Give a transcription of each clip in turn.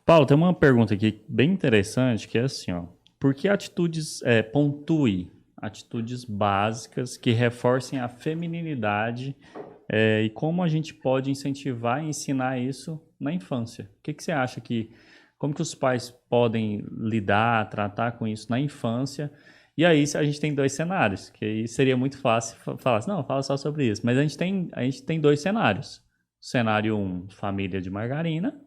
Paulo, tem uma pergunta aqui bem interessante, que é assim, ó. Por que atitudes, pontue atitudes básicas que reforcem a feminilidade e como a gente pode incentivar e ensinar isso na infância? O que que você acha como que os pais podem lidar, tratar com isso na infância? E aí a gente tem dois cenários, que aí seria muito fácil falar assim, não, fala só sobre isso. Mas a gente tem dois cenários. Cenário um, família de margarina,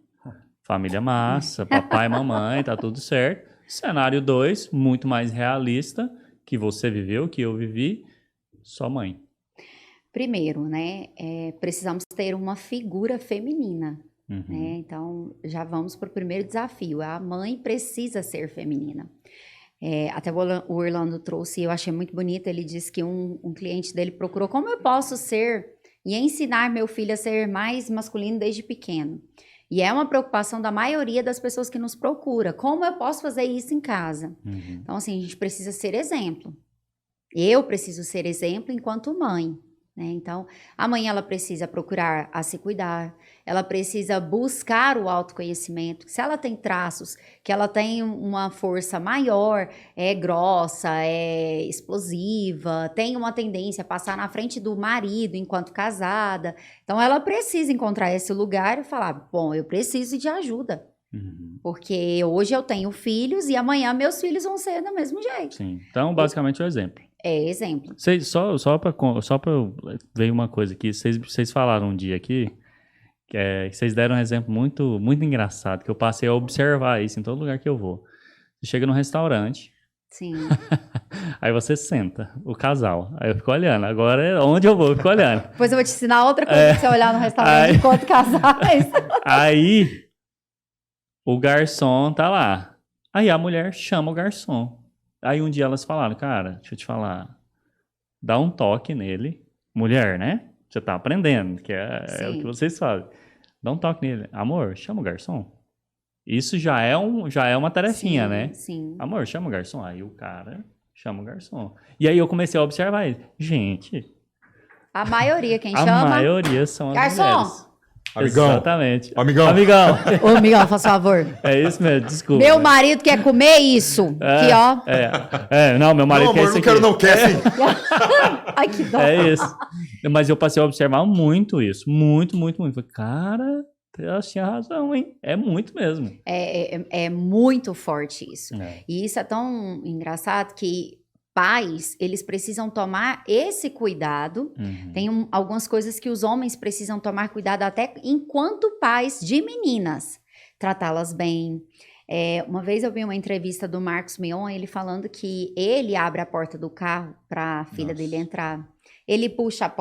família massa, papai, mamãe, tá tudo certo. Cenário 2, muito mais realista, que você viveu, que eu vivi, só mãe. Primeiro, né, precisamos ter uma figura feminina, Uhum. né? Então, já vamos para o primeiro desafio. A mãe precisa ser feminina. Até o Orlando trouxe, eu achei muito bonito, ele disse que um cliente dele procurou como eu posso ser e ensinar meu filho a ser mais masculino desde pequeno. E é uma preocupação da maioria das pessoas que nos procura. Como eu posso fazer isso em casa? Uhum. Então, assim, a gente precisa ser exemplo. Eu preciso ser exemplo enquanto mãe, né? Então, a mãe ela precisa procurar a se cuidar, ela precisa buscar o autoconhecimento. Se ela tem traços, que ela tem uma força maior, é grossa, é explosiva, tem uma tendência a passar na frente do marido enquanto casada. Então, ela precisa encontrar esse lugar e falar: bom, eu preciso de ajuda. Uhum. Porque hoje eu tenho filhos e amanhã meus filhos vão ser do mesmo jeito. Sim. Então, basicamente, o exemplo. É exemplo. Só para ver uma coisa aqui, vocês falaram um dia aqui, que vocês deram um exemplo muito, muito engraçado, que eu passei a observar isso em todo lugar que eu vou. Você chega num restaurante, Sim. aí você senta, o casal, aí eu fico olhando, agora onde eu vou, eu fico olhando. Depois eu vou te ensinar outra coisa pra você olhar no restaurante enquanto casais. Aí o garçom tá lá, aí a mulher chama o garçom. Aí um dia elas falaram, cara, deixa eu te falar, dá um toque nele, mulher, né? Você tá aprendendo, que é o que Sim, vocês fazem. Dá um toque nele. Amor, chama o garçom. Isso já é uma tarefinha, sim, né? sim. Amor, chama o garçom. Aí o cara chama o garçom. E aí eu comecei a observar ele. Gente, A maioria, quem a chama? maioria são as mulheres. Garçom! Amigão, Exatamente. amigão. Amigão. Ô, amigão, faz favor. É isso mesmo, desculpa. Meu marido quer comer isso. Aqui, ó. Não, meu marido Não, quer amor, isso não aqui. quero, não quer sim. Ai, que dó. É isso. Mas eu passei a observar muito isso. Muito, muito, muito. Falei, cara, ela tinha razão, hein? É muito mesmo. É muito forte isso. É. E isso é tão engraçado que pais, eles precisam tomar esse cuidado. Uhum. Tem algumas coisas que os homens precisam tomar cuidado até enquanto pais de meninas. Tratá-las bem. Uma vez eu vi uma entrevista do Marcos Mion, ele falando que ele abre a porta do carro para a filha Nossa. dele entrar. Ele puxa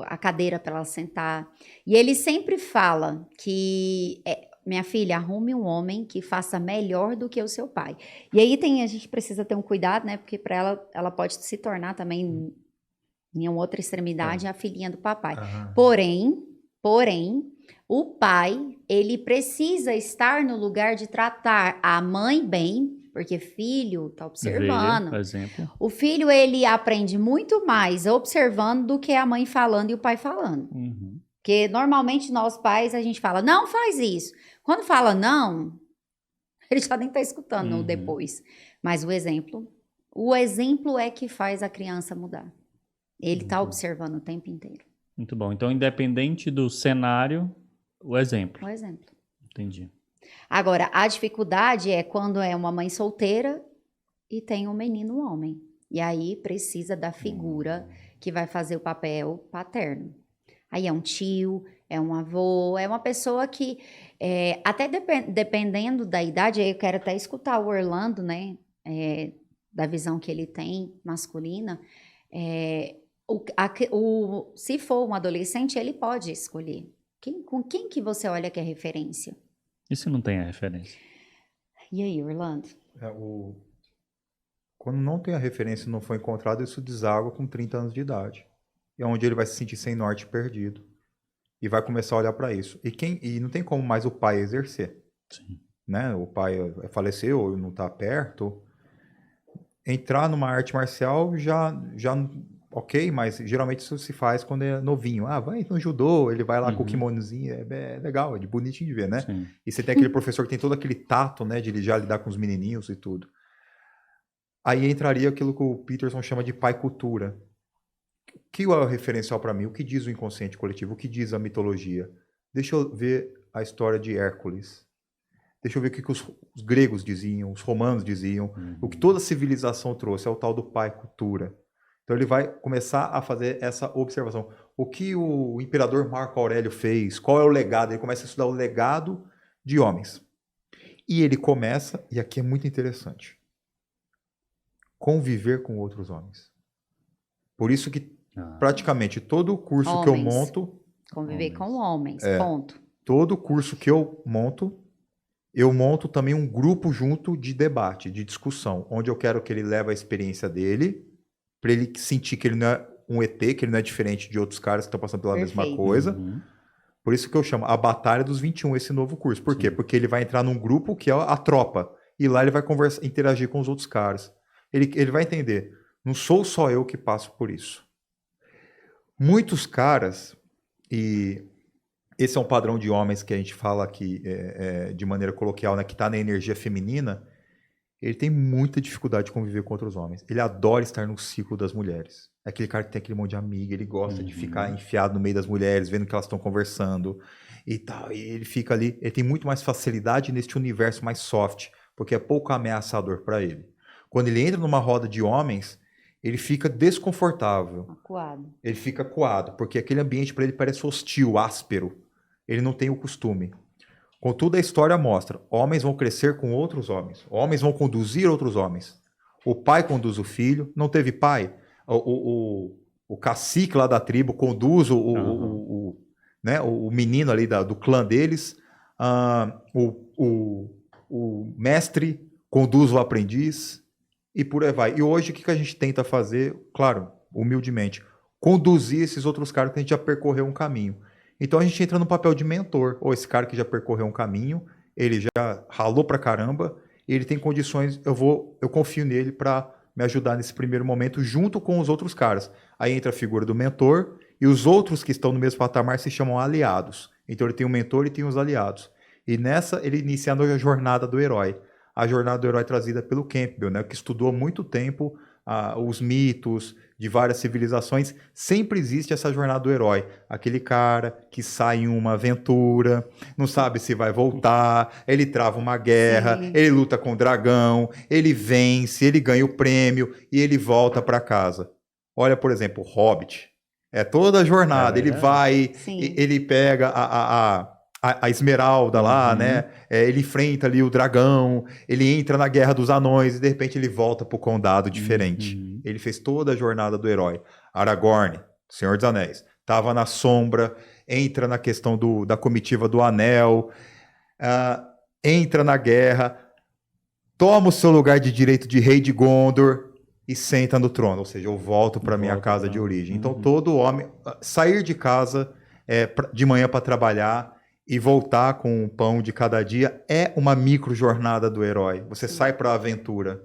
a cadeira para ela sentar. E ele sempre fala que minha filha, arrume um homem que faça melhor do que o seu pai. E aí a gente precisa ter um cuidado, né? Porque para ela pode se tornar também, em uma outra extremidade, a filhinha do papai. Ah. Porém, o pai, ele precisa estar no lugar de tratar a mãe bem, porque filho tá observando. Por exemplo. O filho, ele aprende muito mais observando do que a mãe falando e o pai falando. Uhum. Porque normalmente nós pais, a gente fala, não faz isso. Quando fala não, ele já nem tá escutando Uhum. depois. Mas o exemplo é que faz a criança mudar. Ele tá observando o tempo inteiro. Muito bom. Então, independente do cenário, o exemplo. O exemplo. Entendi. Agora, a dificuldade é quando é uma mãe solteira e tem um menino, um homem. E aí precisa da figura que vai fazer o papel paterno. Aí é um tio, é um avô, é uma pessoa que, até dependendo da idade, eu quero até escutar o Orlando, né, da visão que ele tem masculina, se for um adolescente, ele pode escolher. Com quem que você olha que é referência? Isso não tem a referência. E aí, Orlando? Quando não tem a referência e não foi encontrado, isso deságua com 30 anos de idade. É onde ele vai se sentir sem norte, perdido. E vai começar a olhar para isso. E não tem como mais o pai exercer. Sim. Né? O pai faleceu ou não está perto. Entrar numa arte marcial já ok, mas geralmente isso se faz quando é novinho. Ah, vai no judô, ele vai lá com o Uhum. kimonozinho, é legal, é de bonitinho de ver, né? Sim. E você tem aquele professor que tem todo aquele tato, né, de ele já lidar com os menininhos e tudo. Aí entraria aquilo que o Peterson chama de pai cultura. O que é o referencial para mim? O que diz o inconsciente coletivo? O que diz a mitologia? Deixa eu ver a história de Hércules. Deixa eu ver o que os gregos diziam, os romanos diziam. O que toda civilização trouxe é o tal do pai cultura. Então ele vai começar a fazer essa observação. O que o imperador Marco Aurélio fez? Qual é o legado? Ele começa a estudar o legado de homens. E ele começa, e aqui é muito interessante, conviver com outros homens. Por isso que praticamente todo o curso que eu monto... Conviver com homens, ponto. Todo curso que eu monto também um grupo junto de debate, de discussão, onde eu quero que ele leve a experiência dele, para ele sentir que ele não é um ET, que ele não é diferente de outros caras que estão passando pela mesma coisa. Por isso que eu chamo a Batalha dos 21, esse novo curso. Por quê? Porque ele vai entrar num grupo que é a tropa, e lá ele vai conversar, interagir com os outros caras. Ele vai entender, não sou só eu que passo por isso. Muitos caras, e esse é um padrão de homens que a gente fala aqui de maneira coloquial, né, que está na energia feminina, ele tem muita dificuldade de conviver com outros homens. Ele adora estar no ciclo das mulheres. É aquele cara que tem aquele monte de amiga, ele gosta de ficar enfiado no meio das mulheres, vendo que elas estão conversando e tal. E ele fica ali, ele tem muito mais facilidade neste universo mais soft, porque é pouco ameaçador para ele. Quando ele entra numa roda de homens, ele fica desconfortável. Acuado. Ele fica acuado, porque aquele ambiente para ele parece hostil, áspero. Ele não tem o costume. Contudo, a história mostra, homens vão crescer com outros homens. Homens vão conduzir outros homens. O pai conduz o filho. Não teve pai? O cacique lá da tribo conduz né, o menino ali do clã deles. O mestre conduz o aprendiz. E por aí vai. E hoje, o que a gente tenta fazer? Claro, humildemente, conduzir esses outros caras que a gente já percorreu um caminho. Então a gente entra no papel de mentor. Ou esse cara que já percorreu um caminho, ele já ralou pra caramba, ele tem condições, eu confio nele para me ajudar nesse primeiro momento, junto com os outros caras. Aí entra a figura do mentor, e os outros que estão no mesmo patamar se chamam aliados. Então ele tem o mentor e tem os aliados. E nessa ele inicia a jornada do herói. A jornada do herói trazida pelo Campbell, né, que estudou há muito tempo os mitos de várias civilizações. Sempre existe essa jornada do herói. Aquele cara que sai em uma aventura, não sabe se vai voltar, ele trava uma guerra, ele luta com o dragão, ele vence, ele ganha o prêmio e ele volta para casa. Olha, por exemplo, o Hobbit. É toda a jornada, ele vai, ele pega a esmeralda lá, né? Ele enfrenta ali o dragão, ele entra na Guerra dos Anões e de repente ele volta pro condado diferente. Ele fez toda a jornada do herói. Aragorn, Senhor dos Anéis, tava na sombra, entra na questão da comitiva do anel, entra na guerra, toma o seu lugar de direito de rei de Gondor e senta no trono. Ou seja, eu volto para minha casa de origem. Então todo homem, sair de casa de manhã para trabalhar e voltar com o pão de cada dia é uma micro jornada do herói. Você sai para a aventura.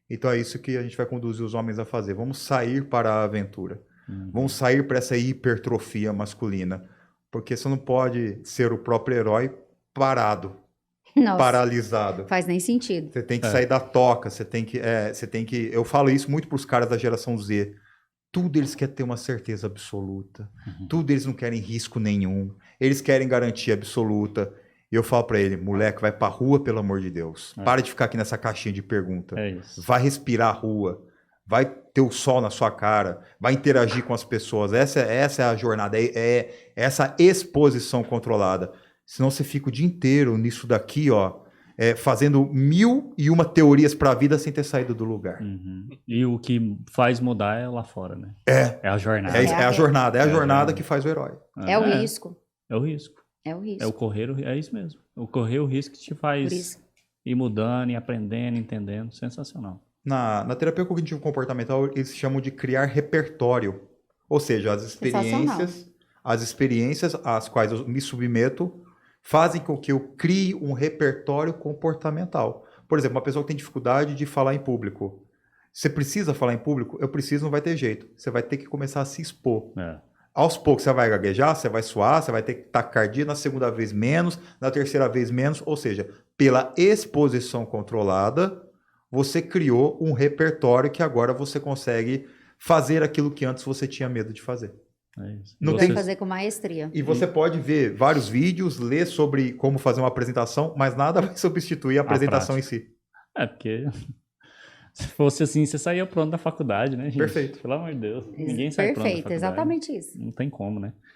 Então é isso que a gente vai conduzir os homens a fazer. Vamos sair para a aventura. Vamos sair para essa hipertrofia masculina. Porque você não pode ser o próprio herói parado, paralisado. Faz nem sentido. Você tem que sair da toca. Você tem que... Eu falo isso muito para os caras da geração Z. Tudo eles querem ter uma certeza absoluta. Tudo eles não querem risco nenhum. Eles querem garantia absoluta. E eu falo pra ele, moleque, vai pra rua, pelo amor de Deus. Para de ficar aqui nessa caixinha de pergunta. Vai respirar a rua. Vai ter o sol na sua cara. Vai interagir com as pessoas. Essa é a jornada. É essa exposição controlada. Senão você fica o dia inteiro nisso daqui, ó. Fazendo 1001 teorias para a vida sem ter saído do lugar. E o que faz mudar é lá fora, né? É a jornada. É a jornada. É a jornada que faz o herói. É o risco. É o risco. É o risco. É o correr, é isso mesmo. O correr, o risco que te faz ir mudando, e aprendendo, entendendo. Sensacional. Na terapia cognitivo-comportamental, eles chamam de criar repertório. Ou seja, as experiências às quais eu me submeto fazem com que eu crie um repertório comportamental. Por exemplo, uma pessoa que tem dificuldade de falar em público. Você precisa falar em público? Eu preciso, não vai ter jeito. Você vai ter que começar a se expor. É. Aos poucos você vai gaguejar, você vai suar, você vai ter taquicardia, na segunda vez menos, na terceira vez menos. Ou seja, pela exposição controlada, você criou um repertório que agora você consegue fazer aquilo que antes você tinha medo de fazer. É isso. Não Vai tem- fazer com maestria. E você pode ver vários vídeos, ler sobre como fazer uma apresentação, mas nada vai substituir a apresentação em si. É, porque se fosse assim, você saía pronto da faculdade, né, gente? Perfeito. Pelo amor de Deus. Ninguém sai pronto da Perfeito, faculdade. exatamente isso. Não tem como, né?